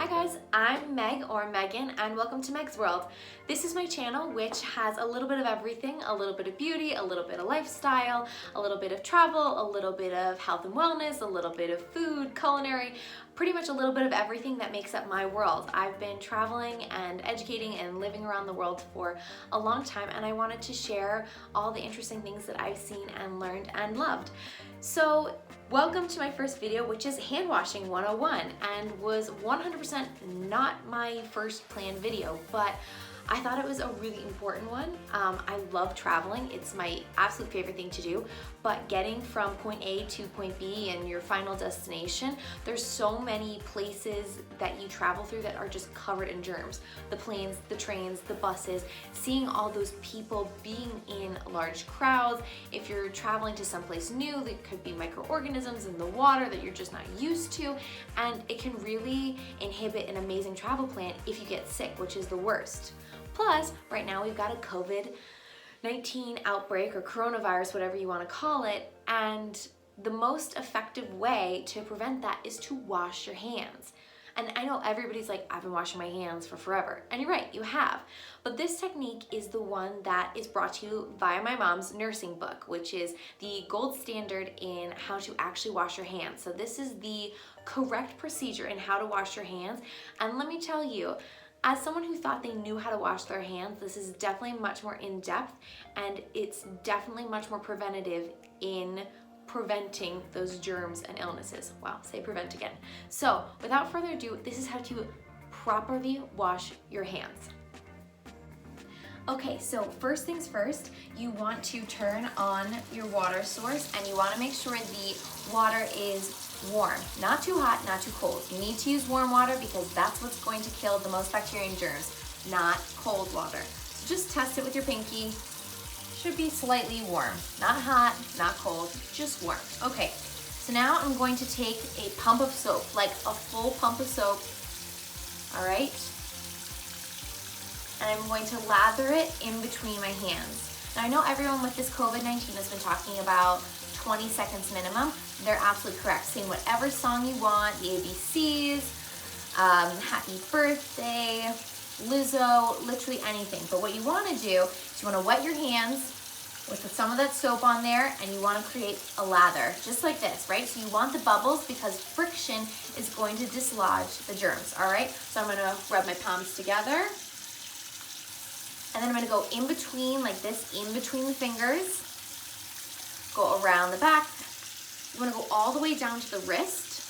Hi guys, I'm Meg or Megan and welcome to Meg's World. This is my channel which has a little bit of everything, a little bit of beauty, a little bit of lifestyle, a little bit of travel, a little bit of health and wellness, a little bit of food, culinary, pretty much a little bit of everything that makes up my world. I've been traveling and educating and living around the world for a long time and I wanted to share all the interesting things that I've seen and learned and loved. So welcome to my first video, which is hand washing 101 and was 100% not my first planned video, but I thought it was a really important one. I love traveling. It's my absolute favorite thing to do, but getting from point A to point B and your final destination, there's so many places that you travel through that are just covered in germs. The planes, the trains, the buses, seeing all those people being in large crowds. If you're traveling to someplace new, there could be microorganisms in the water that you're just not used to, and it can really inhibit an amazing travel plan if you get sick, which is the worst. Plus, right now we've got a COVID-19 outbreak or coronavirus, whatever you want to call it, and the most effective way to prevent that is to wash your hands. And I know everybody's like, I've been washing my hands for forever. And you're right, you have. But this technique is the one that is brought to you via my mom's nursing book, which is the gold standard in how to actually wash your hands. So this is the correct procedure in how to wash your hands. And let me tell you, as someone who thought they knew how to wash their hands, this is definitely much more in-depth and it's definitely much more preventative in preventing those germs and illnesses. Wow, say prevent again. So without further ado, this is how to properly wash your hands. Okay, so first things first, you want to turn on your water source and you want to make sure the water is warm. Not too hot, not too cold. You need to use warm water because that's what's going to kill the most bacteria and germs, not cold water. So just test it with your pinky. Should be slightly warm. Not hot, not cold, just warm. Okay, so now I'm going to take a pump of soap, like a full pump of soap, all right? And I'm going to lather it in between my hands. Now I know everyone with this COVID-19 has been talking about 20 seconds minimum. They're absolutely correct. Sing whatever song you want, the ABCs, happy birthday, Lizzo, literally anything. But what you want to do is you want to wet your hands with some of that soap on there and you want to create a lather, just like this, right? So you want the bubbles because friction is going to dislodge the germs, all right? So I'm going to rub my palms together. And then I'm gonna go in between, like this, in between the fingers. Go around the back. You wanna go all the way down to the wrist.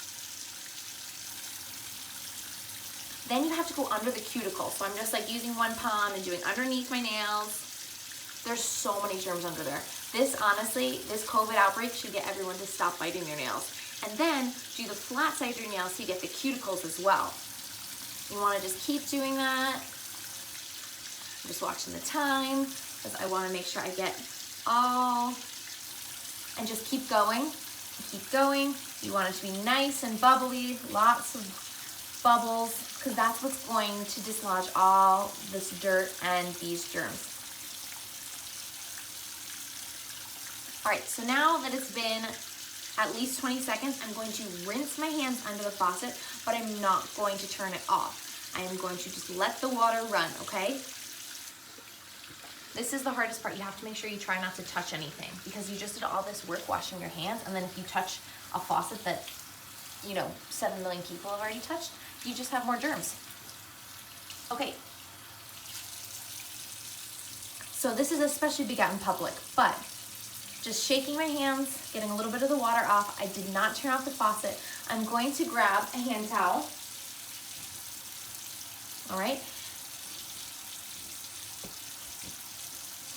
Then you have to go under the cuticle. So I'm just like using one palm and doing underneath my nails. There's so many germs under there. This, honestly, this COVID outbreak should get everyone to stop biting their nails. And then do the flat side of your nails so you get the cuticles as well. You wanna just keep doing that. I'm just watching the time because I want to make sure I get all, and just keep going, keep going. You want it to be nice and bubbly, lots of bubbles, because that's what's going to dislodge all this dirt and these germs. All right, so now that it's been at least 20 seconds, I'm going to rinse my hands under the faucet, but I'm not going to turn it off. I am going to just let the water run, okay? This is the hardest part. You have to make sure you try not to touch anything because you just did all this work washing your hands, and then if you touch a faucet that, 7 million people have already touched, you just have more germs. Okay. So this is especially big out in public, but just shaking my hands, getting a little bit of the water off. I did not turn off the faucet. I'm going to grab a hand towel. All right.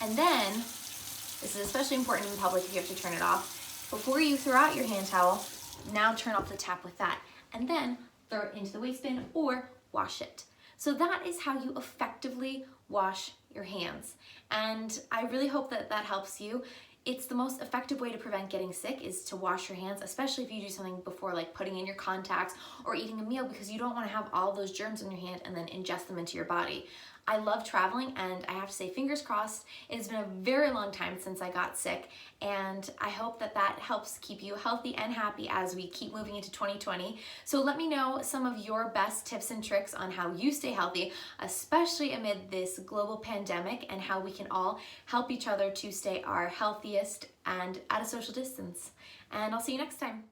And then, this is especially important in public if you have to turn it off, before you throw out your hand towel, now turn off the tap with that. And then throw it into the waste bin or wash it. So that is how you effectively wash your hands. And I really hope that that helps you. It's the most effective way to prevent getting sick is to wash your hands, especially if you do something before like putting in your contacts or eating a meal because you don't want to have all those germs in your hand and then ingest them into your body. I love traveling, and I have to say, fingers crossed, it's been a very long time since I got sick, and I hope that that helps keep you healthy and happy as we keep moving into 2020. So let me know some of your best tips and tricks on how you stay healthy, especially amid this global pandemic, and how we can all help each other to stay our healthiest and at a social distance. And I'll see you next time.